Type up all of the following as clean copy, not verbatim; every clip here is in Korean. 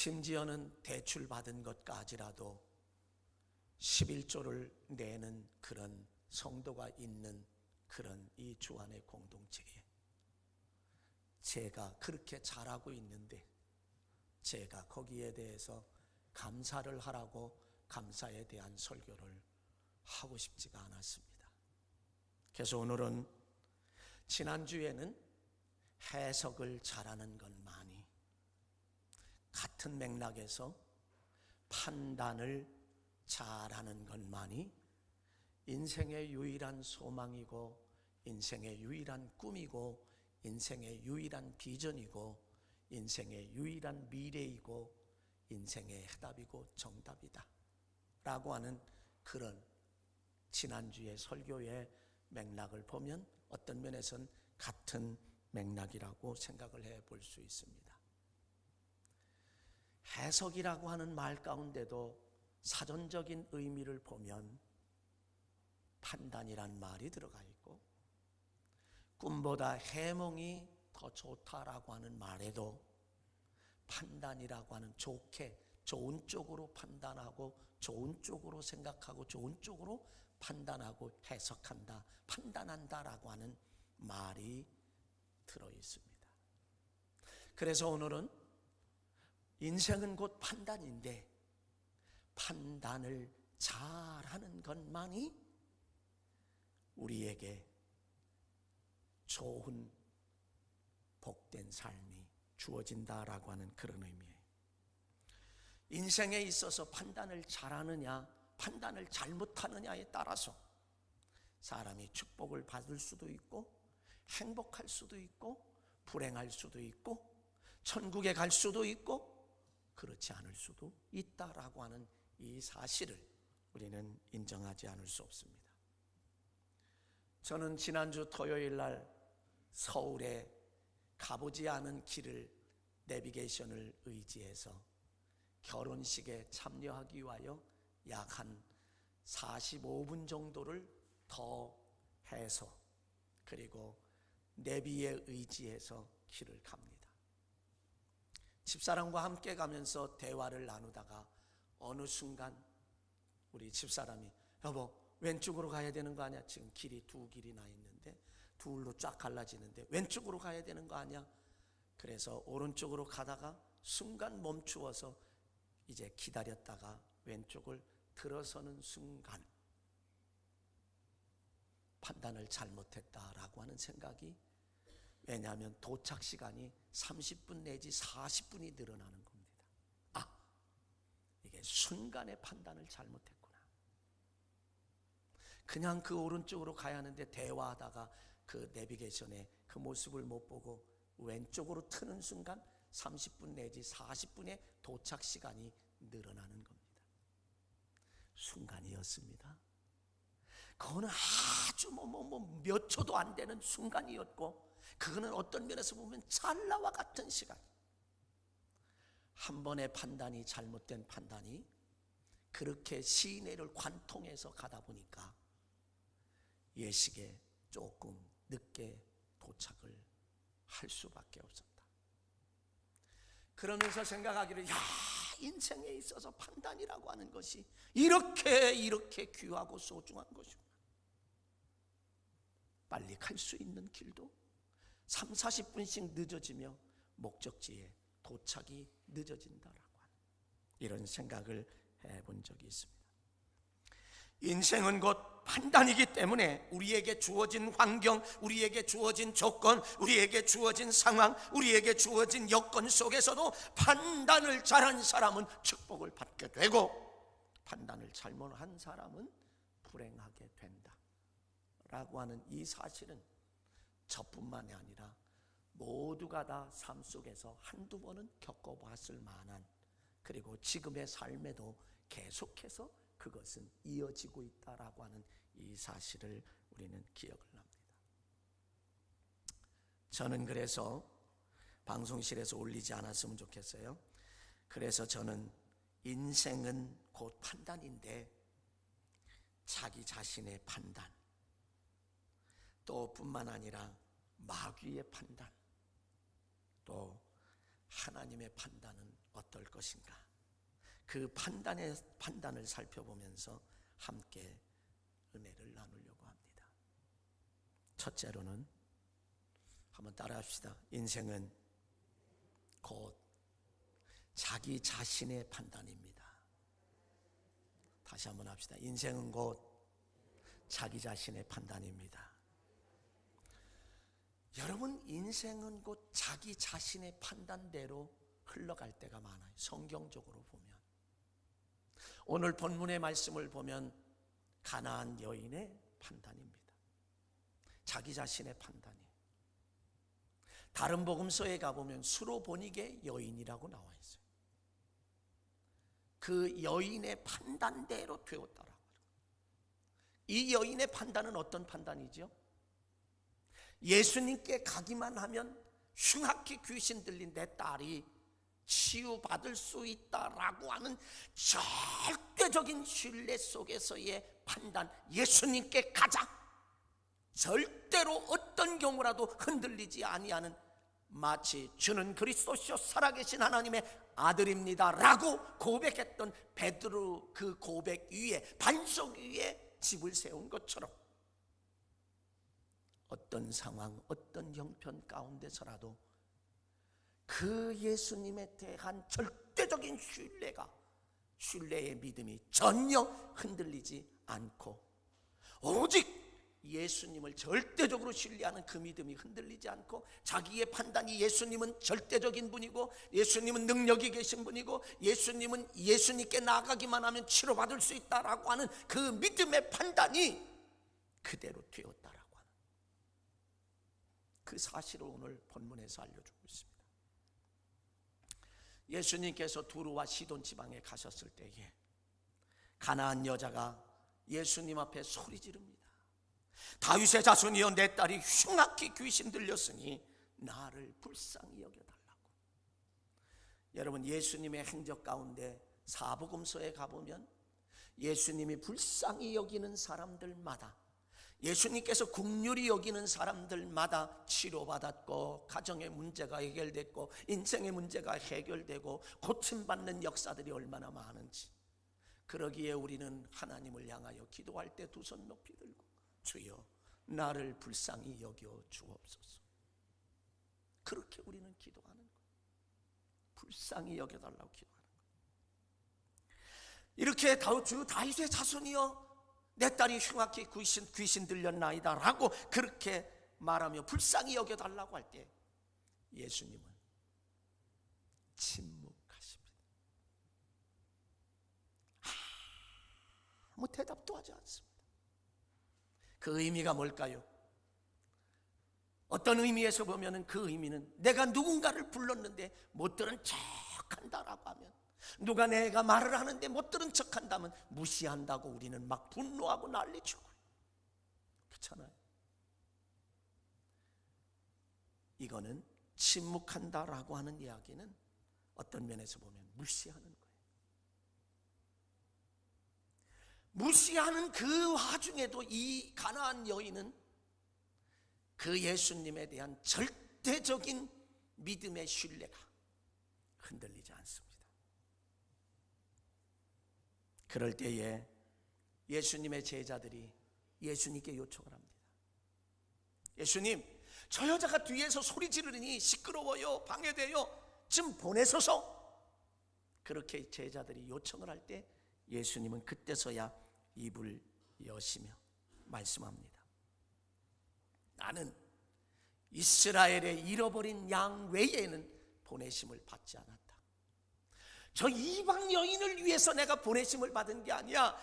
심지어는 대출받은 것까지라도 11조를 내는 그런 성도가 있는 그런 이 주안의 공동체에 제가 그렇게 잘하고 있는데 제가 거기에 대해서 감사를 하라고 감사에 대한 설교를 하고 싶지가 않았습니다. 그래서 오늘은 지난주에는 해석을 잘하는 것만이, 같은 맥락에서 판단을 잘하는 것만이 인생의 유일한 소망이고 인생의 유일한 꿈이고 인생의 유일한 비전이고 인생의 유일한 미래이고 인생의 해답이고 정답이다 라고 하는 그런 지난주의 설교의 맥락을 보면 어떤 면에서는 같은 맥락이라고 생각을 해볼 수 있습니다. 해석이라고 하는 말 가운데도 사전적인 의미를 보면 판단이란 말이 들어가 있고, 꿈보다 해몽이 더 좋다라고 하는 말에도 판단이라고 하는 좋게, 좋은 쪽으로 판단하고 좋은 쪽으로 생각하고 좋은 쪽으로 판단하고 해석한다, 판단한다라고 하는 말이 들어 있습니다. 그래서 오늘은 인생은 곧 판단인데 판단을 잘하는 것만이 우리에게 좋은 복된 삶이 주어진다라고 하는 그런 의미예요. 인생에 있어서 판단을 잘하느냐 판단을 잘못하느냐에 따라서 사람이 축복을 받을 수도 있고 행복할 수도 있고 불행할 수도 있고 천국에 갈 수도 있고 그렇지 않을 수도 있다라고 하는 이 사실을 우리는 인정하지 않을 수 없습니다. 저는 지난주 토요일 날 서울에 가보지 않은 길을 내비게이션을 의지해서 결혼식에 참여하기 위하여 약 한 45분 정도를 더 해서 그리고 내비에 의지해서 길을 갑니다. 집사람과 함께 가면서 대화를 나누다가 어느 순간 우리 집사람이 여보 왼쪽으로 가야 되는 거 아니야? 지금 길이 두 길이 나 있는데 둘로 쫙 갈라지는데 왼쪽으로 가야 되는 거 아니야? 그래서 오른쪽으로 가다가 순간 멈추어서 이제 기다렸다가 왼쪽을 들어서는 순간 판단을 잘못했다라고 하는 생각이, 왜냐하면 도착 시간이 30분 내지 40분이 늘어나는 겁니다. 이게 순간의 판단을 잘못했구나. 그냥 그 오른쪽으로 가야 하는데 대화하다가 그 내비게이션에 그 모습을 못 보고 왼쪽으로 트는 순간 30분 내지 40분의 도착 시간이 늘어나는 겁니다. 순간이었습니다. 그거는 아주 몇 초도 안 되는 순간이었고, 그거는 어떤 면에서 보면 찰나와 같은 시간. 한 번의 판단이 잘못된 판단이 그렇게 시내를 관통해서 가다 보니까 예식에 조금 늦게 도착을 할 수밖에 없었다. 그러면서 생각하기를, 인생에 있어서 판단이라고 하는 것이 이렇게 귀하고 소중한 것이구나. 빨리 갈 수 있는 길도 30-40분씩 늦어지며 목적지에 도착이 늦어진다라고 하는 이런 생각을 해본 적이 있습니다. 인생은 곧 판단이기 때문에 우리에게 주어진 환경, 우리에게 주어진 조건, 우리에게 주어진 상황, 우리에게 주어진 여건 속에서도 판단을 잘한 사람은 축복을 받게 되고 판단을 잘못한 사람은 불행하게 된다 라고 하는 이 사실은 저뿐만이 아니라 모두가 다 삶 속에서 한두 번은 겪어봤을 만한, 그리고 지금의 삶에도 계속해서 그것은 이어지고 있다라고 하는 이 사실을 우리는 기억을 합니다. 저는 그래서 방송실에서 올리지 않았으면 좋겠어요. 그래서 저는 인생은 곧 판단인데 자기 자신의 판단, 또 뿐만 아니라 마귀의 판단, 또 하나님의 판단은 어떨 것인가? 그 판단을 살펴보면서 함께 은혜를 나누려고 합니다. 첫째로는 한번 따라합시다. 인생은 곧 자기 자신의 판단입니다. 다시 한번 합시다. 인생은 곧 자기 자신의 판단입니다. 여러분, 인생은 곧 자기 자신의 판단대로 흘러갈 때가 많아요. 성경적으로 보면. 오늘 본문의 말씀을 보면 가나안 여인의 판단입니다. 자기 자신의 판단이에요. 다른 복음서에 가보면 수로보니게 여인이라고 나와 있어요. 그 여인의 판단대로 되었다라고. 이 여인의 판단은 어떤 판단이죠? 예수님께 가기만 하면 흉악히 귀신 들린 내 딸이 치유받을 수 있다라고 하는 절대적인 신뢰 속에서의 판단. 예수님께 가자. 절대로 어떤 경우라도 흔들리지 아니하는, 마치 주는 그리스도시요 살아계신 하나님의 아들입니다 라고 고백했던 베드로, 그 고백 위에, 반석 위에 집을 세운 것처럼 어떤 상황, 어떤 형편 가운데서라도 그 예수님에 대한 절대적인 신뢰의 믿음이 전혀 흔들리지 않고, 오직 예수님을 절대적으로 신뢰하는 그 믿음이 흔들리지 않고, 자기의 판단이 예수님은 절대적인 분이고, 예수님은 능력이 계신 분이고, 예수님은 예수님께 나아가기만 하면 치료받을 수 있다라고 하는 그 믿음의 판단이 그대로 되었다라고 하는 그 사실을 오늘 본문에서 알려주고 있습니다. 예수님께서 두루와 시돈 지방에 가셨을 때에 가나안 여자가 예수님 앞에 소리 지릅니다. 다윗의 자손이여, 내 딸이 흉악히 귀신 들렸으니 나를 불쌍히 여겨달라고. 여러분, 예수님의 행적 가운데 사복음서에 가보면 예수님이 불쌍히 여기는 사람들마다, 예수님께서 긍휼히 여기는 사람들마다 치료받았고, 가정의 문제가 해결됐고, 인생의 문제가 해결되고, 고침받는 역사들이 얼마나 많은지. 그러기에 우리는 하나님을 향하여 기도할 때 두 손 높이 들고, 주여 나를 불쌍히 여겨 주옵소서. 그렇게 우리는 기도하는 거예요. 불쌍히 여겨달라고 기도하는 거예요. 이렇게 다윗의 자손이여, 내 딸이 흉악히 귀신 들렸나이다 라고 그렇게 말하며 불쌍히 여겨달라고 할 때 예수님은 침묵하십니다. 아무 대답도 하지 않습니다. 그 의미가 뭘까요? 어떤 의미에서 보면 그 의미는, 내가 누군가를 불렀는데 못 들은 척한다라고 하면, 누가 내가 말을 하는데 못 들은 척한다면 무시한다고 우리는 막 분노하고 난리치고, 그렇잖아요. 이거는 침묵한다라고 하는 이야기는 어떤 면에서 보면 무시하는 거예요. 무시하는 그 와중에도 이 가나안 여인은 그 예수님에 대한 절대적인 믿음의 신뢰가 흔들리지 않습니다. 그럴 때에 예수님의 제자들이 예수님께 요청을 합니다. 예수님, 저 여자가 뒤에서 소리 지르니 시끄러워요, 방해돼요, 좀 보내소서. 그렇게 제자들이 요청을 할 때 예수님은 그때서야 입을 여시며 말씀합니다. 나는 이스라엘의 잃어버린 양 외에는 보내심을 받지 않았다. 저 이방 여인을 위해서 내가 보내심을 받은 게 아니야.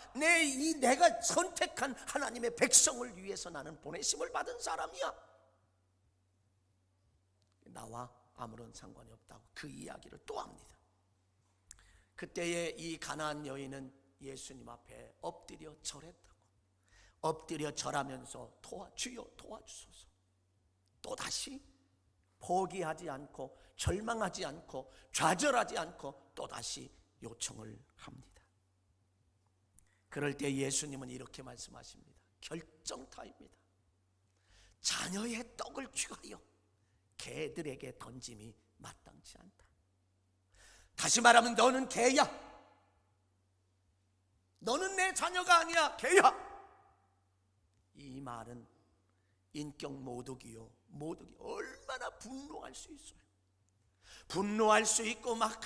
내가 선택한 하나님의 백성을 위해서 나는 보내심을 받은 사람이야. 나와 아무런 상관이 없다고 그 이야기를 또 합니다. 그때에 이 가나안 여인은 예수님 앞에 엎드려 절했다고. 엎드려 절하면서 주여 도와주소서. 또다시 포기하지 않고 절망하지 않고 좌절하지 않고 또다시 요청을 합니다. 그럴 때 예수님은 이렇게 말씀하십니다. 결정타입니다. 자녀의 떡을 취하여 개들에게 던짐이 마땅치 않다. 다시 말하면 너는 개야. 너는 내 자녀가 아니야. 개야. 이 말은 인격 모독이요. 모독이 얼마나 분노할 수 있어요. 분노할 수 있고 막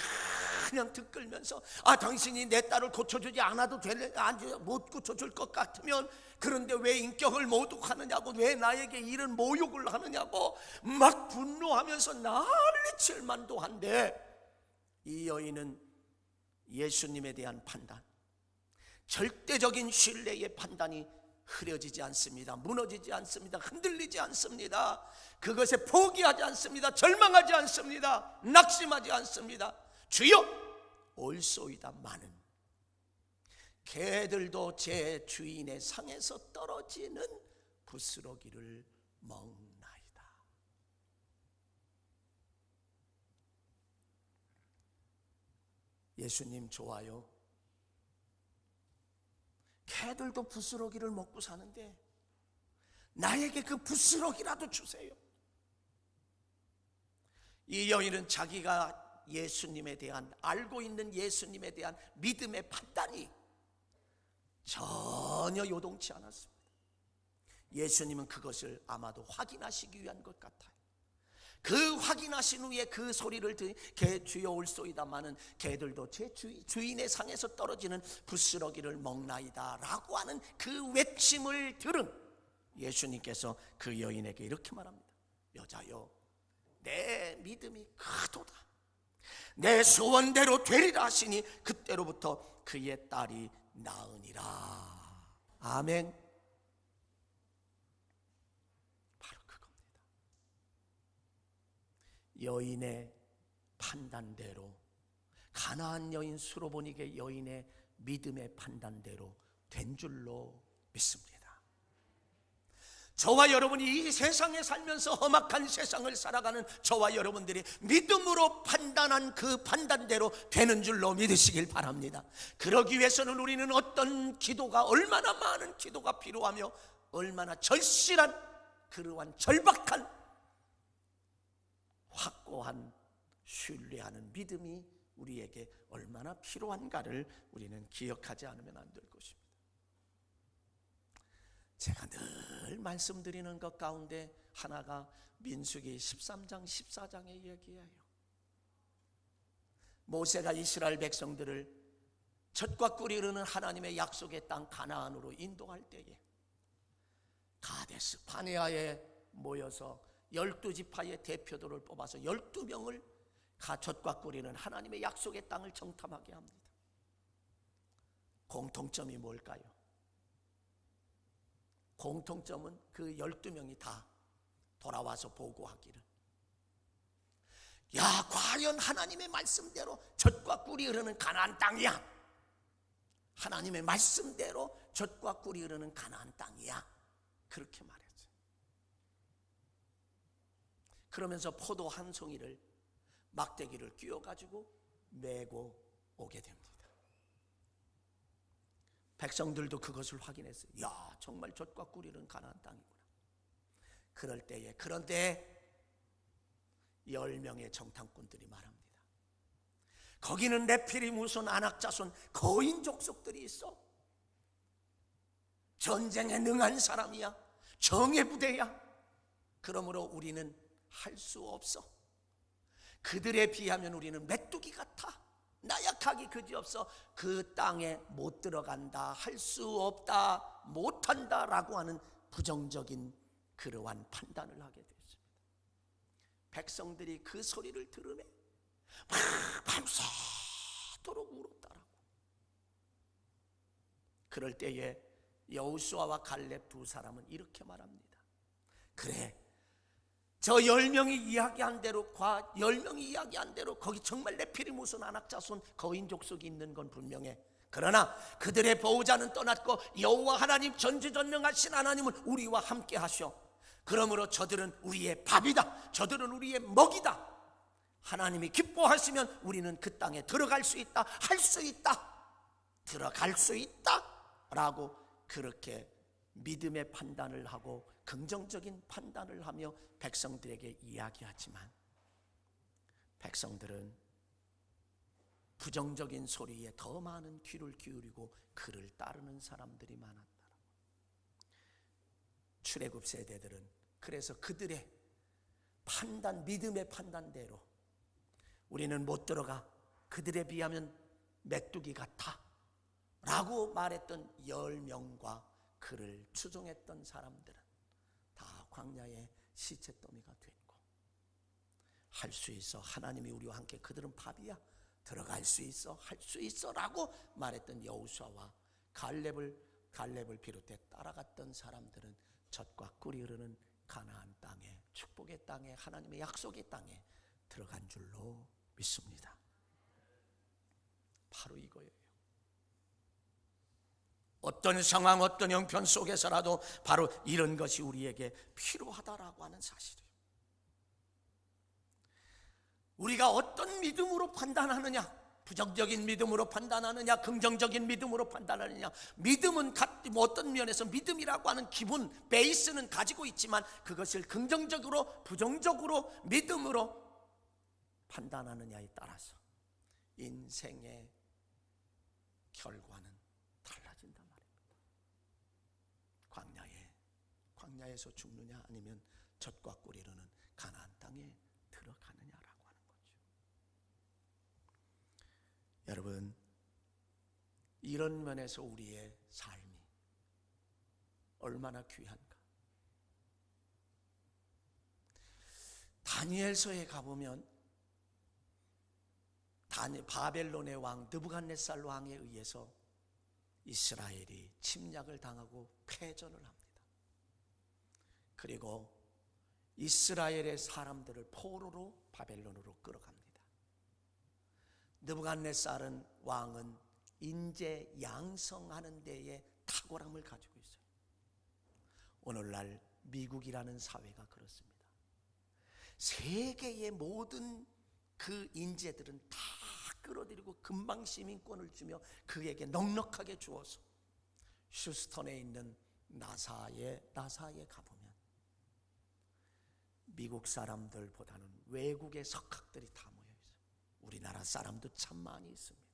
그냥 들끓면서 당신이 내 딸을 고쳐주지 않아도 못 고쳐줄 것 같으면 그런데 왜 인격을 모독하느냐고, 왜 나에게 이런 모욕을 하느냐고 막 분노하면서 난리칠 만도 한데, 이 여인은 예수님에 대한 판단, 절대적인 신뢰의 판단이 흐려지지 않습니다. 무너지지 않습니다. 흔들리지 않습니다. 그것에 포기하지 않습니다. 절망하지 않습니다. 낙심하지 않습니다. 주여 옳소이다마는 개들도 제 주인의 상에서 떨어지는 부스러기를 먹나이다. 예수님 좋아요. 개들도 부스러기를 먹고 사는데 나에게 그 부스러기라도 주세요. 이 여인은 자기가 예수님에 대한, 알고 있는 예수님에 대한 믿음의 판단이 전혀 요동치 않았습니다. 예수님은 그것을 아마도 확인하시기 위한 것 같아요. 그 확인하신 후에 그 소리를 개 주여 올소이다마는 개들도 제 주인의 상에서 떨어지는 부스러기를 먹나이다 라고 하는 그 외침을 들은 예수님께서 그 여인에게 이렇게 말합니다. 여자여, 내 믿음이 크도다. 내 소원대로 되리라 하시니 그때로부터 그의 딸이 나으니라. 아멘. 여인의 판단대로, 가나안 여인 수로보니게 여인의 믿음의 판단대로 된 줄로 믿습니다. 저와 여러분이 이 세상에 살면서 험악한 세상을 살아가는 저와 여러분들이 믿음으로 판단한 그 판단대로 되는 줄로 믿으시길 바랍니다. 그러기 위해서는 우리는 어떤 기도가, 얼마나 많은 기도가 필요하며 얼마나 절실한, 그러한 절박한, 확고한 신뢰하는 믿음이 우리에게 얼마나 필요한가를 우리는 기억하지 않으면 안 될 것입니다. 제가 늘 말씀드리는 것 가운데 하나가 민수기 13장 14장의 얘기예요. 모세가 이스라엘 백성들을 젖과 꿀이 흐르는 하나님의 약속의 땅 가나안으로 인도할 때에 가데스 바네아에 모여서 12지파의 대표들을 뽑아서 12명을 젖과 꿀이는 하나님의 약속의 땅을 정탐하게 합니다. 공통점이 뭘까요? 공통점은 그 12명이 다 돌아와서 보고하기를, 야, 과연 하나님의 말씀대로 젖과 꿀이 흐르는 가나안 땅이야. 하나님의 말씀대로 젖과 꿀이 흐르는 가나안 땅이야. 그렇게 말했어요. 그러면서 포도 한 송이를 막대기를 끼워가지고 메고 오게 됩니다. 백성들도 그것을 확인했어요. 야, 정말 젖과 꿀이는 가나안 땅이구나. 그럴 때에, 그런데 10명의 정탐꾼들이 말합니다. 거기는 네피림 후손, 아낙자손, 거인 족속들이 있어. 전쟁에 능한 사람이야. 정예 부대야. 그러므로 우리는 할 수 없어. 그들에 비하면 우리는 메뚜기 같아. 나약하기 그지없어. 그 땅에 못 들어간다, 할 수 없다, 못한다 라고 하는 부정적인 그러한 판단을 하게 됐습니다. 백성들이 그 소리를 들으며 밤새도록 울었다라고. 그럴 때에 여호수아와 갈렙 두 사람은 이렇게 말합니다. 그래, 저 10명이 이야기한 대로, 10명이 이야기한 대로 거기 정말 네피림 후손, 아낙자손, 거인 족속이 있는 건 분명해. 그러나 그들의 보호자는 떠났고 여호와 하나님, 전지전능하신 하나님은 우리와 함께 하셔. 그러므로 저들은 우리의 밥이다, 저들은 우리의 먹이다. 하나님이 기뻐하시면 우리는 그 땅에 들어갈 수 있다, 할 수 있다, 들어갈 수 있다 라고 그렇게 믿음의 판단을 하고 긍정적인 판단을 하며 백성들에게 이야기하지만 백성들은 부정적인 소리에 더 많은 귀를 기울이고 그를 따르는 사람들이 많았다. 출애굽 세대들은 그래서 그들의 판단, 믿음의 판단대로 우리는 못 들어가, 그들에 비하면 메뚜기 같아 라고 말했던 10명과 그를 추종했던 사람들은 다 광야의 시체더미가 됐고, 할 수 있어, 하나님이 우리와 함께, 그들은 밥이야, 들어갈 수 있어, 할 수 있어 라고 말했던 여호수아와 갈렙을 비롯해 따라갔던 사람들은 젖과 꿀이 흐르는 가나안 땅에, 축복의 땅에, 하나님의 약속의 땅에 들어간 줄로 믿습니다. 바로 이거예요. 어떤 상황, 어떤 형편 속에서라도 바로 이런 것이 우리에게 필요하다라고 하는 사실이에요. 우리가 어떤 믿음으로 판단하느냐, 부정적인 믿음으로 판단하느냐, 긍정적인 믿음으로 판단하느냐. 믿음은 어떤 면에서 믿음이라고 하는 기본 베이스는 가지고 있지만 그것을 긍정적으로 부정적으로 믿음으로 판단하느냐에 따라서 인생의 결과는 달라진단 말입니다. 광야에서 죽느냐, 아니면 젖과 꿀이 흐르는 가나안 땅에 들어가느냐라고 하는 거죠. 여러분, 이런 면에서 우리의 삶이 얼마나 귀한가. 다니엘서에 가보면 바벨론의 왕 느부갓네살 왕에 의해서 이스라엘이 침략을 당하고 패전을 합니다. 그리고 이스라엘의 사람들을 포로로 바벨론으로 끌어갑니다. 느부갓네살 왕은 인재 양성하는 데에 탁월함을 가지고 있어요. 오늘날 미국이라는 사회가 그렇습니다. 세계의 모든 그 인재들은 다 끌어들이고 금방 시민권을 주며 그에게 넉넉하게 주어서 휴스턴에 있는 나사에 가보면 미국 사람들보다는 외국의 석학들이 다 모여 있어요. 우리나라 사람도 참 많이 있습니다.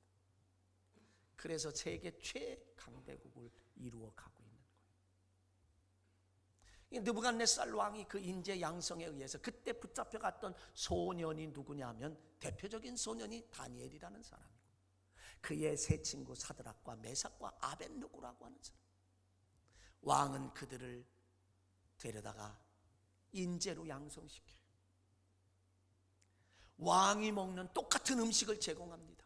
그래서 세계 최강대국을 이루어 가고 있는 거예요. 느부갓네살 왕이 그 인재 양성에 의해서 그때 붙잡혀갔던 소년이 누구냐면, 대표적인 소년이 다니엘이라는 사람이고, 그의 세 친구 사드락과 메삭과 아벳느고라고 하는 사람. 왕은 그들을 데려다가 인재로 양성시켜요. 왕이 먹는 똑같은 음식을 제공합니다.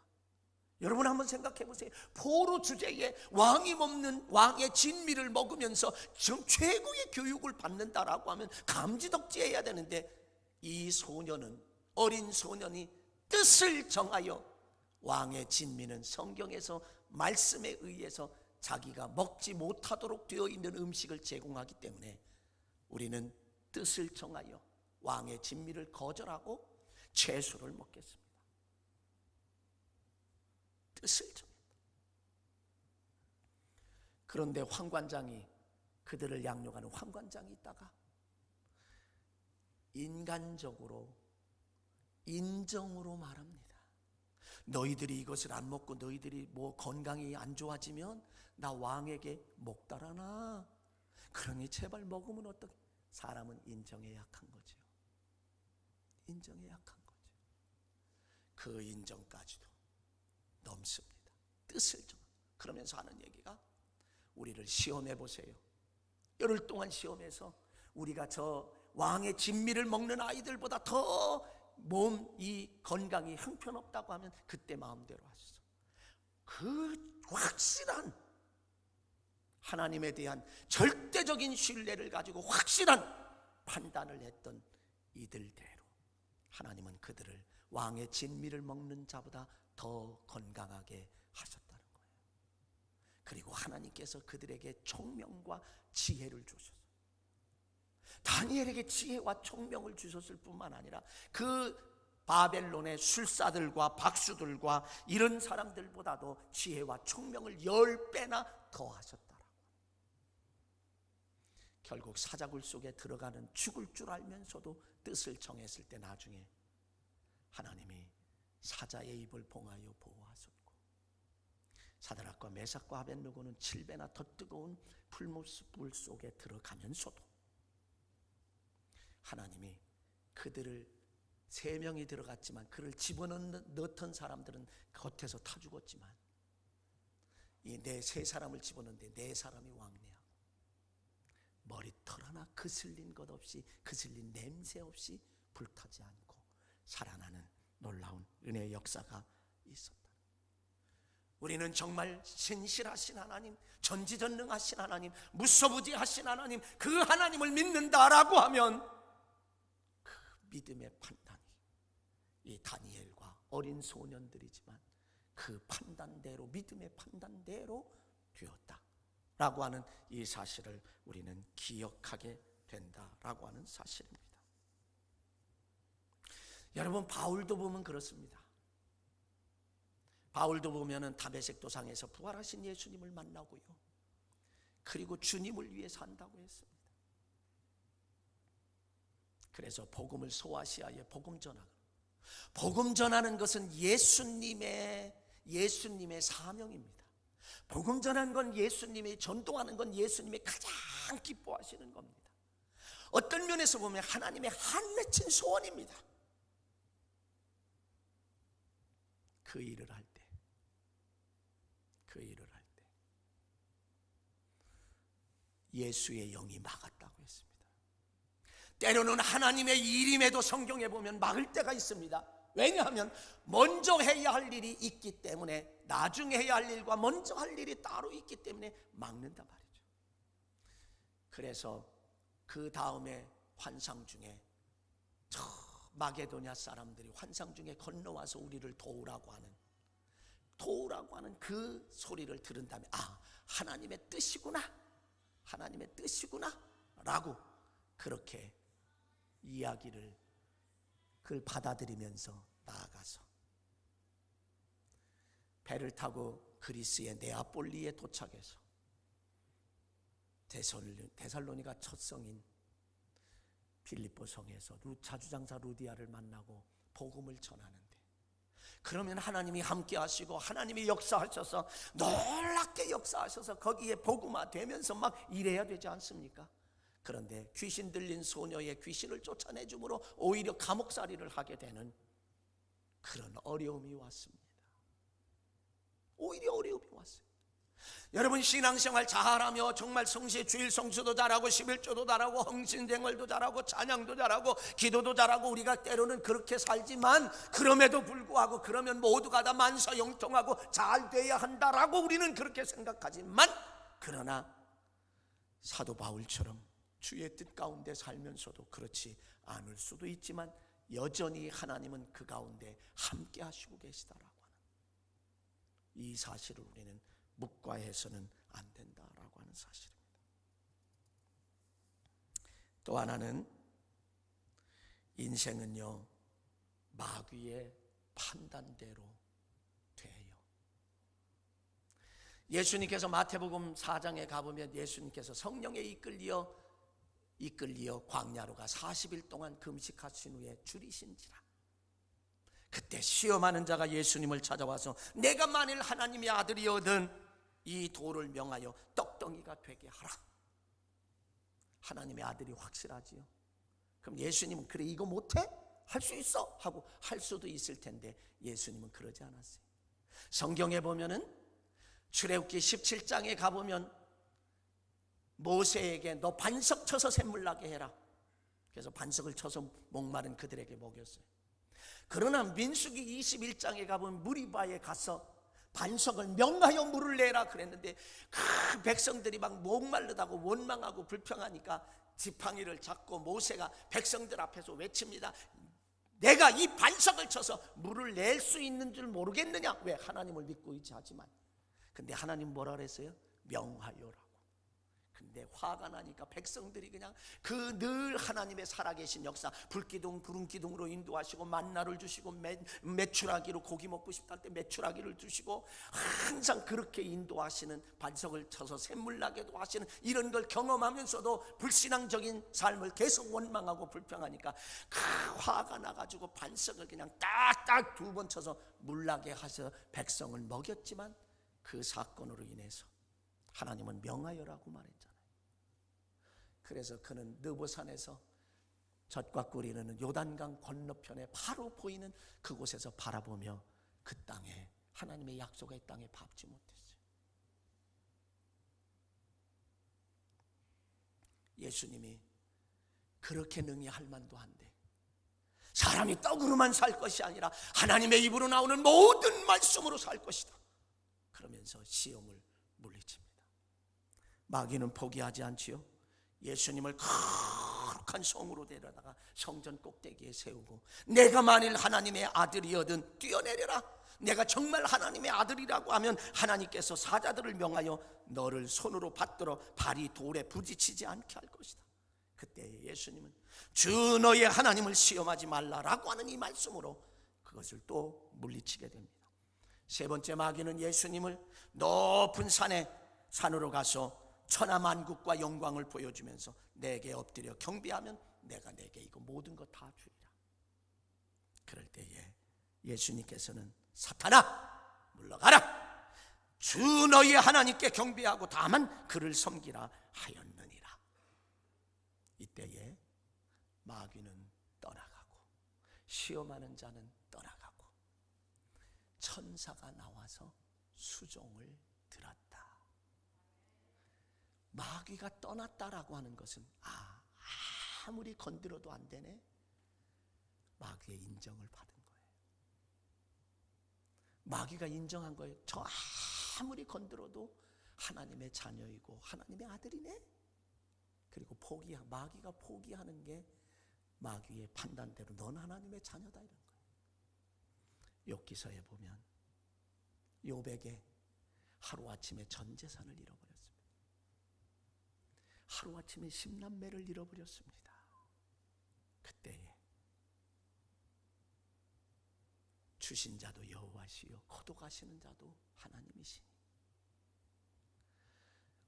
여러분 한번 생각해 보세요. 포로 주제에 왕이 먹는 왕의 진미를 먹으면서 최고의 교육을 받는다라고 하면 감지덕지해야 되는데, 이 소년은, 어린 소년이 뜻을 정하여 왕의 진미는 성경에서 말씀에 의해서 자기가 먹지 못하도록 되어 있는 음식을 제공하기 때문에 우리는 뜻을 정하여 왕의 진미를 거절하고 채소를 먹겠습니다. 뜻을 정했다. 그런데 황관장이, 그들을 양육하는 황관장이 있다가 인간적으로, 인정으로 말합니다. 너희들이 이것을 안 먹고 너희들이 뭐 건강이 안 좋아지면 나 왕에게 먹달하나. 그러니 제발 먹으면 어떻게. 사람은 인정에 약한 거죠. 인정에 약한 거죠. 그 인정까지도 넘습니다. 뜻을 정. 그러면서 하는 얘기가, 우리를 시험해 보세요. 열흘 동안 시험해서 우리가 저 왕의 진미를 먹는 아이들보다 더 몸이 건강이 형편없다고 하면 그때 마음대로 하소서. 그 확실한 하나님에 대한 절대적인 신뢰를 가지고 확실한 판단을 했던 이들대로 하나님은 그들을 왕의 진미를 먹는 자보다 더 건강하게 하셨다는 거예요. 그리고 하나님께서 그들에게 총명과 지혜를 주셨어요. 다니엘에게 지혜와 총명을 주셨을 뿐만 아니라 그 바벨론의 술사들과 박수들과 이런 사람들보다도 지혜와 총명을 10배나 더 하셨다라고. 결국 사자굴 속에 들어가는 죽을 줄 알면서도 뜻을 정했을 때 나중에 하나님이 사자의 입을 봉하여 보호하셨고, 사드락과 메삭과 아벳느고는 7배나 더 뜨거운 불 속에 들어가면서도 하나님이 그들을 3명이 들어갔지만 그를 집어넣던 사람들은 겉에서 타 죽었지만 이 3사람을 집어넣는데 4사람이 왕래하고 머리털 하나 그슬린 것 없이, 그슬린 냄새 없이 불타지 않고 살아나는 놀라운 은혜의 역사가 있었다. 우리는 정말 신실하신 하나님, 전지전능하신 하나님, 무소부지하신 하나님, 그 하나님을 믿는다라고 하면 그 믿음의 판단이 이 다니엘과 어린 소년들이지만 그 판단대로, 믿음의 판단대로 되었다라고 하는 이 사실을 우리는 기억하게 된다라고 하는 사실입니다. 여러분, 바울도 보면 그렇습니다. 바울도 보면은 다메섹 도상에서 부활하신 예수님을 만나고요, 그리고 주님을 위해 산다고 했습니다. 그래서 복음을 소아시아에 복음 전하는 것은 예수님의 사명입니다. 복음 전하는 건 예수님이, 전도하는 건 예수님이 가장 기뻐하시는 겁니다. 어떤 면에서 보면 하나님의 한맺힌 소원입니다. 그 일을 할 때 예수의 영이 막았다고 했습니다. 때로는 하나님의 일임에도 성경에 보면 막을 때가 있습니다. 왜냐하면 먼저 해야 할 일이 있기 때문에, 나중에 해야 할 일과 먼저 할 일이 따로 있기 때문에 막는단 말이죠. 그래서 그 다음에 환상 중에 저 마게도냐 사람들이 환상 중에 건너와서 우리를 도우라고 하는 그 소리를 들은 다음에, 아, 하나님의 뜻이구나 라고 그렇게 이야기를, 그걸 받아들이면서 나아가서 배를 타고 그리스의 네아폴리에 도착해서 데살로니가 첫 성인 빌립보 성에서 자주장사 루디아를 만나고 복음을 전하는데, 그러면 하나님이 함께 하시고 하나님이 역사하셔서, 놀랍게 역사하셔서 거기에 복음화되면서 막 일해야 되지 않습니까? 그런데 귀신 들린 소녀의 귀신을 쫓아내줌으로 오히려 감옥살이를 하게 되는 그런 어려움이 왔습니다. 오히려 어려움이 왔어요. 여러분, 신앙생활 잘하며 정말 성시에 주일 성수도 잘하고 11조도 잘하고 헌신생활도 잘하고 찬양도 잘하고 기도도 잘하고 우리가 때로는 그렇게 살지만, 그럼에도 불구하고 그러면 모두가 다 만사형통하고 잘 돼야 한다라고 우리는 그렇게 생각하지만, 그러나 사도 바울처럼 주의 뜻 가운데 살면서도 그렇지 않을 수도 있지만 여전히 하나님은 그 가운데 함께 하시고 계시다라고 하는 이 사실을 우리는 묵과해서는 안 된다라고 하는 사실입니다. 또 하나는, 인생은요 마귀의 판단대로 돼요. 예수님께서 마태복음 4장에 가보면 예수님께서 성령에 이끌리어 광야로 가 40일 동안 금식하신 후에 줄이신지라. 그때 시험하는 자가 예수님을 찾아와서, 내가 만일 하나님의 아들이거든 이 돌을 명하여 떡덩이가 되게 하라. 하나님의 아들이 확실하지요. 그럼 예수님은, 그래 이거 못해? 할 수 있어? 하고 할 수도 있을 텐데 예수님은 그러지 않았어요. 성경에 보면은 출애굽기 17장에 가보면 모세에게 너 반석 쳐서 샘물 나게 해라. 그래서 반석을 쳐서 목마른 그들에게 먹였어요. 그러나 민수기 21장에 가보면 무리바에 가서 반석을 명하여 물을 내라 그랬는데, 그 백성들이 막 목마르다고 원망하고 불평하니까 지팡이를 잡고 모세가 백성들 앞에서 외칩니다. 내가 이 반석을 쳐서 물을 낼 수 있는 줄 모르겠느냐? 왜? 하나님을 믿고 있지 하지만. 근데 하나님 뭐라 그랬어요? 명하여라고. 근데 화가 나니까 백성들이 그냥 그 늘 하나님의 살아계신 역사, 불기둥 구름기둥으로 인도하시고 만나를 주시고 메추라기로 고기 먹고 싶다 할 때 메추라기를 주시고 항상 그렇게 인도하시는, 반석을 쳐서 샘물 나게도 하시는 이런 걸 경험하면서도 불신앙적인 삶을 계속 원망하고 불평하니까 그 화가 나가지고 반석을 그냥 딱딱 2번 쳐서 물 나게 하셔 백성을 먹였지만, 그 사건으로 인해서 하나님은 명하여라고 말했잖아요. 그래서 그는 느보산에서 젖과 꿀이 흐르는 요단강 건너편에 바로 보이는 그곳에서 바라보며 그 땅에, 하나님의 약속의 땅에 밟지 못했어요. 예수님이 그렇게 능히 할 만도 한데, 사람이 떡으로만 살 것이 아니라 하나님의 입으로 나오는 모든 말씀으로 살 것이다 그러면서 시험을 물리칩니다. 마귀는 포기하지 않지요. 예수님을 거룩한 성으로 데려다가 성전 꼭대기에 세우고, 내가 만일 하나님의 아들이거든 뛰어내려라, 내가 정말 하나님의 아들이라고 하면 하나님께서 사자들을 명하여 너를 손으로 받들어 발이 돌에 부딪히지 않게 할 것이다. 그때 예수님은 주 너의 하나님을 시험하지 말라라고 하는 이 말씀으로 그것을 또 물리치게 됩니다. 세 번째, 마귀는 예수님을 높은 산으로 가서 천하만국과 영광을 보여주면서 내게 엎드려 경배하면 내가 내게 이거 모든 것 다 주리라. 그럴 때에 예수님께서는 사탄아 물러가라, 주 너희 하나님께 경배하고 다만 그를 섬기라 하였느니라. 이때에 마귀는 떠나가고 시험하는 자는 떠나가고 천사가 나와서 수종을 들었다. 마귀가 떠났다라고 하는 것은 아무리 건드려도 안 되네, 마귀의 인정을 받은 거예요. 마귀가 인정한 거예요. 저 아무리 건드려도 하나님의 자녀이고 하나님의 아들이네. 그리고 마귀가 포기하는 게 마귀의 판단대로 넌 하나님의 자녀다, 이런 거예요. 욥기서에 보면 욥에게 하루아침에 전 재산을 잃어버렸습니다. 하루아침에 10남매를 잃어버렸습니다. 그때에 주신 자도 여호와시요 거독하시는 자도 하나님이시니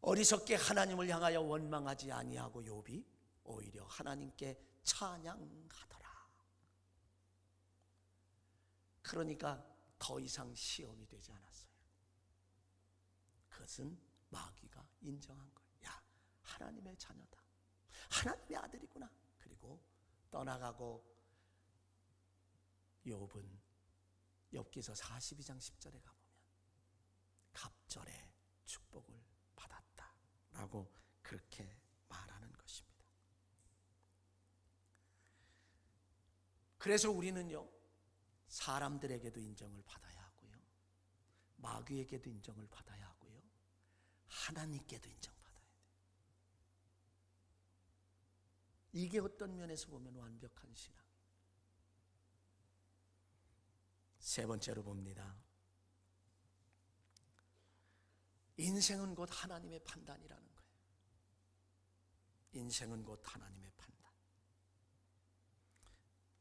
어리석게 하나님을 향하여 원망하지 아니하고 욥이 오히려 하나님께 찬양하더라. 그러니까 더 이상 시험이 되지 않았어요. 그것은 마귀가 인정한 거예요. 야, 하나님의 자녀다, 하나님의 아들이구나. 그리고 떠나가고 욥은 욥기서 42장 10절에 가보면 갑절의 축복을 받았다라고 그렇게 말하는 것입니다. 그래서 우리는요, 사람들에게도 인정을 받아야 하고요, 마귀에게도 인정을 받아야 하고요, 하나님께도 인정받아야 돼요. 이게 어떤 면에서 보면 완벽한 신앙. 세 번째로 봅니다. 인생은 곧 하나님의 판단이라는 거예요. 인생은 곧 하나님의 판단.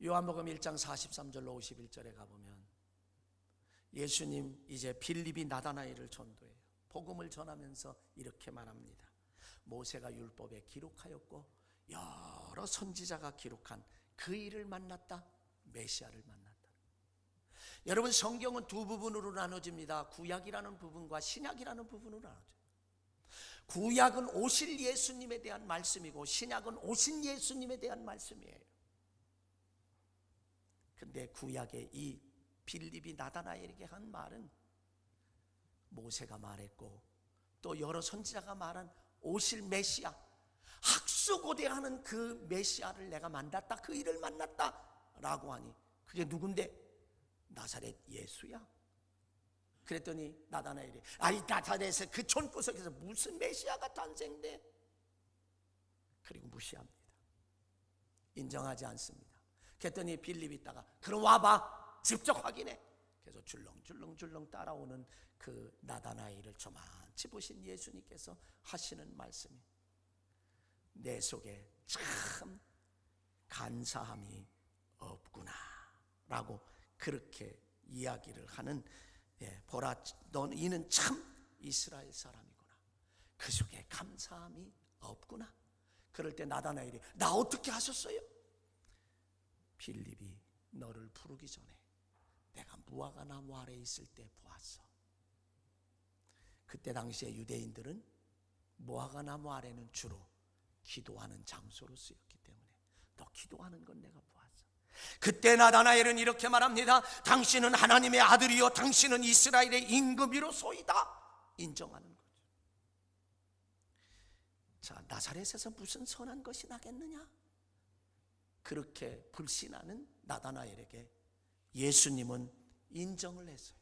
요한복음 1장 43절로 51절에 가보면 예수님 이제 빌립이 나다나엘을 전도해요. 복음을 전하면서 이렇게 말합니다. 모세가 율법에 기록하였고 여러 선지자가 기록한 그 일을 만났다, 메시아를 만났다. 여러분, 성경은 두 부분으로 나눠집니다. 구약이라는 부분과 신약이라는 부분으로 나눠져요. 구약은 오실 예수님에 대한 말씀이고 신약은 오신 예수님에 대한 말씀이에요. 근데 구약의 이 빌립이 나다나엘에게 한 말은 모세가 말했고 또 여러 선지자가 말한 오실 메시아, 학수고대하는 그 메시아를 내가 만났다, 그 일을 만났다 라고 하니 그게 누군데? 나사렛 예수야. 그랬더니 나다나엘이 아이 나사렛에서 그 촌구석에서 무슨 메시아가 탄생돼? 그리고 무시합니다. 인정하지 않습니다. 그랬더니 빌립이 있다가 그럼 와봐, 직접 확인해. 그래서 줄렁줄렁 따라오는 그 나다나엘을 저만치 보신 예수님께서 하시는 말씀이 내 속에 참 간사함이 없구나 라고 그렇게 이야기를 하는, 보라 이는 참 이스라엘 사람이구나, 그 속에 감사함이 없구나. 그럴 때 나다나엘이 나 어떻게 하셨어요? 빌립이 너를 부르기 전에 내가 무화과 나무 아래에 있을 때 보았어. 그때 당시에 유대인들은 무화과 나무 아래는 주로 기도하는 장소로 쓰였기 때문에 너 기도하는 건 내가 보았어. 그때 나다나엘은 이렇게 말합니다. 당신은 하나님의 아들이요 당신은 이스라엘의 임금이로소이다. 인정하는 거죠. 자, 나사렛에서 무슨 선한 것이 나겠느냐? 그렇게 불신하는 나다나엘에게 예수님은 인정을 했어요.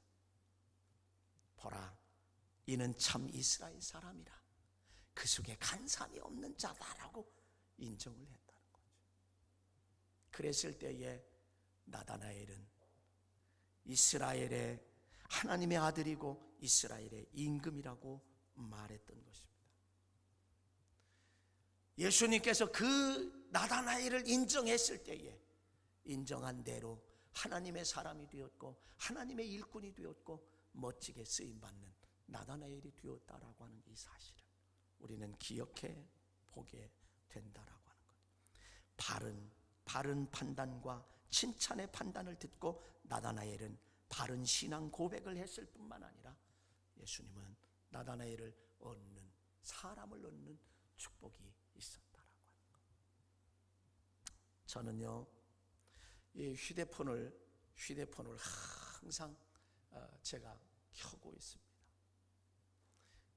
보라, 이는 참 이스라엘 사람이라, 그 속에 간사함이 없는 자다라고 인정을 했다는 거죠. 그랬을 때에 나다나엘은 이스라엘의 하나님의 아들이고 이스라엘의 임금이라고 말했던 것입니다. 예수님께서 그 나다나엘을 인정했을 때에 인정한 대로 하나님의 사람이 되었고 하나님의 일꾼이 되었고 멋지게 쓰임받는 나다나엘이 되었다라고 하는 이 사실을 우리는 기억해 보게 된다라고 하는 것. 바른 판단과 칭찬의 판단을 듣고 나다나엘은 바른 신앙 고백을 했을 뿐만 아니라 예수님은 나다나엘을 얻는, 사람을 얻는 축복이 있었다라고 하는 것. 저는요, 이 휴대폰을 항상 제가 켜고 있습니다.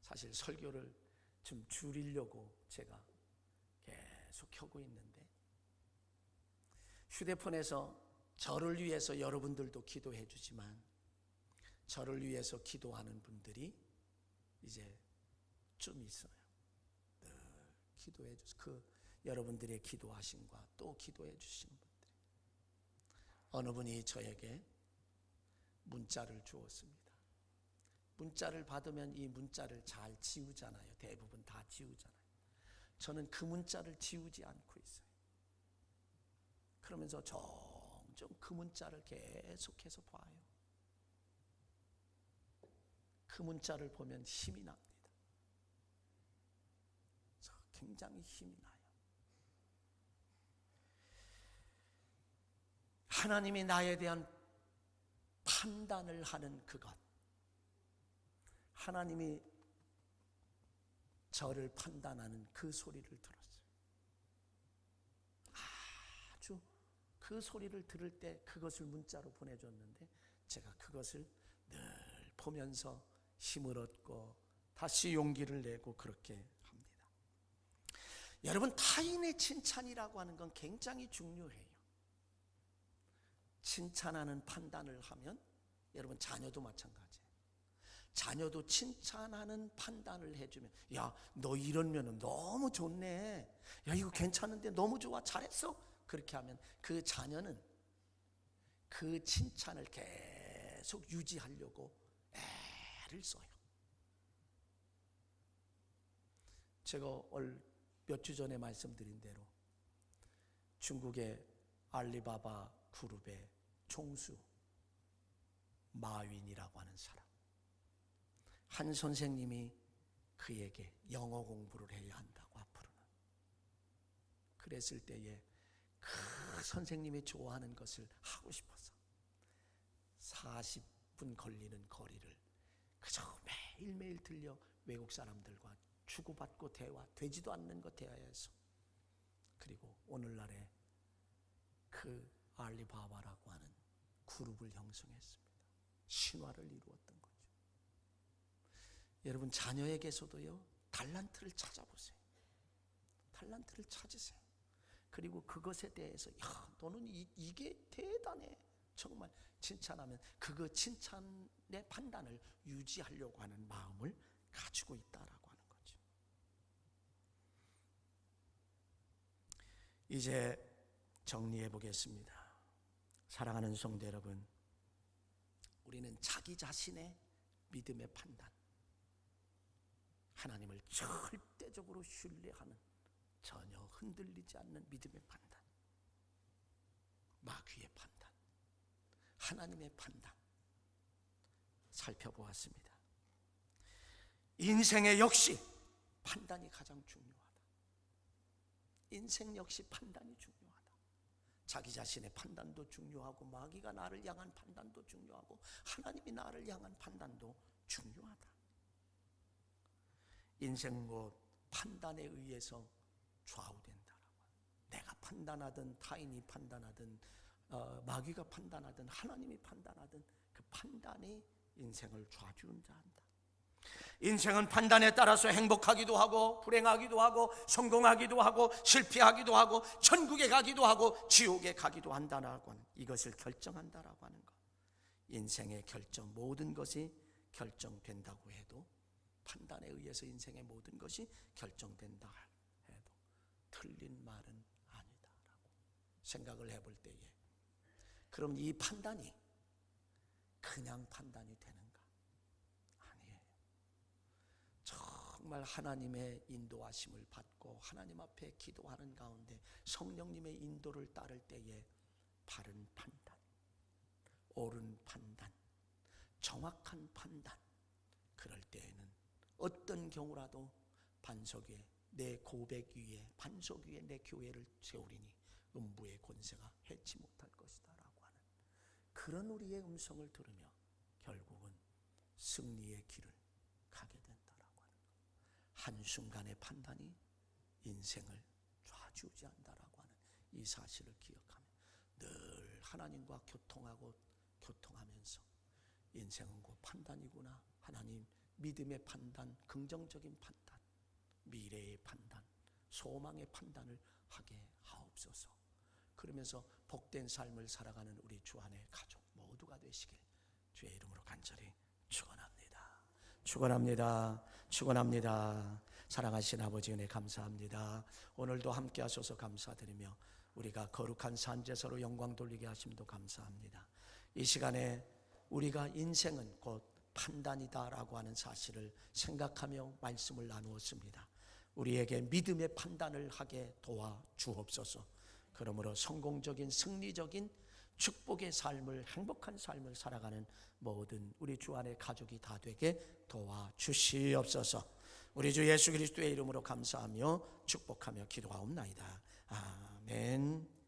사실 설교를 좀 줄이려고 제가 계속 켜고 있는데, 휴대폰에서 저를 위해서 여러분들도 기도해 주지만 저를 위해서 기도하는 분들이 이제 좀 있어요. 늘 기도해 주세요. 그 여러분들의 기도하심과 또 기도해 주신 분들, 어느 분이 저에게 문자를 주었습니다. 문자를 받으면 이 문자를 잘 지우잖아요. 대부분 다 지우잖아요. 저는 그 문자를 지우지 않고 있어요. 그러면서 종종 그 문자를 계속해서 봐요. 그 문자를 보면 힘이 납니다. 굉장히 힘이 나요. 하나님이 나에 대한 판단을 하는 그것, 하나님이 저를 판단하는 그 소리를 들었어요. 아주 그 소리를 들을 때 그것을 문자로 보내줬는데 제가 그것을 늘 보면서 힘을 얻고 다시 용기를 내고 그렇게 합니다. 여러분, 타인의 칭찬이라고 하는 건 굉장히 중요해요. 칭찬하는 판단을 하면, 여러분 자녀도 마찬가지예요. 자녀도 칭찬하는 판단을 해주면, 야, 너 이러면 너무 좋네, 야, 이거 괜찮은데 너무 좋아, 잘했어. 그렇게 하면 그 자녀는 그 칭찬을 계속 유지하려고 애를 써요. 제가 몇 주 전에 말씀드린 대로 중국의 알리바바 그룹의 총수 마윈이라고 하는 사람, 한 선생님이 그에게 영어 공부를 해야 한다고 앞으로는. 그랬을 때에 그 선생님이 좋아하는 것을 하고 싶어서 40분 걸리는 거리를 그저 매일매일 들려 외국 사람들과 주고받고 되지도 않는 것 대화해서, 그리고 오늘날에 그 알리바바라고 하는 그룹을 형성했습니다. 신화를 이루었던 거죠. 여러분, 자녀에게서도요, 달란트를 찾아보세요. 달란트를 찾으세요. 그리고 그것에 대해서, 야, 너는 이게 대단해, 정말 칭찬하면 그거 칭찬의 판단을 유지하려고 하는 마음을 가지고 있다라고 하는 거죠. 이제 정리해 보겠습니다. 사랑하는 성도 여러분, 우리는 자기 자신의 믿음의 판단, 하나님을 절대적으로 신뢰하는 전혀 흔들리지 않는 믿음의 판단, 마귀의 판단, 하나님의 판단 살펴보았습니다. 인생에 역시 판단이 가장 중요하다. 인생 역시 판단이 중요하다. 자기 자신의 판단도 중요하고, 마귀가 나를 향한 판단도 중요하고, 하나님이 나를 향한 판단도 중요하다. 인생은 곧 판단에 의해서 좌우된다라고. 내가 판단하든 타인이 판단하든 마귀가 판단하든 하나님이 판단하든 그 판단이 인생을 좌지우지한다. 인생은 판단에 따라서 행복하기도 하고 불행하기도 하고 성공하기도 하고 실패하기도 하고 천국에 가기도 하고 지옥에 가기도 한다라고 하는, 이것을 결정한다라고 하는 것. 인생의 결정, 모든 것이 결정된다고 해도, 판단에 의해서 인생의 모든 것이 결정된다 해도 틀린 말은 아니다라고 생각을 해볼 때에, 그럼 이 판단이 그냥 판단이 되는가? 아니에요. 정말 하나님의 인도하심을 받고 하나님 앞에 기도하는 가운데 성령님의 인도를 따를 때에 바른 판단, 옳은 판단, 정확한 판단, 그럴 때에는 어떤 경우라도 반석 위에 내 고백 위에, 반석 위에 내 교회를 세우리니 음부의 권세가 해치 못할 것이다 라고 하는 그런 우리의 음성을 들으며 결국은 승리의 길을 가게 된다라고 하는 것. 한순간의 판단이 인생을 좌지우지한다라고 하는 이 사실을 기억하며 늘 하나님과 교통하면서 인생은 곧 판단이구나, 하나님 믿음의 판단, 긍정적인 판단, 미래의 판단, 소망의 판단을 하게 하옵소서. 그러면서 복된 삶을 살아가는 우리 주 안의 가족 모두가 되시길 주의 이름으로 간절히 축원합니다. 축원합니다. 축원합니다. 사랑하신 아버지 은혜 감사합니다. 오늘도 함께 하셔서 감사드리며 우리가 거룩한 산제사로 영광 돌리게 하심도 감사합니다. 이 시간에 우리가 인생은 곧 판단이다라고 하는 사실을 생각하며 말씀을 나누었습니다. 우리에게 믿음의 판단을 하게 도와 주옵소서. 그러므로 성공적인 승리적인 축복의 삶을, 행복한 삶을 살아가는 모든 우리 주 안의 가족이 다 되게 도와 주시옵소서. 우리 주 예수 그리스도의 이름으로 감사하며 축복하며 기도하옵나이다. 아멘.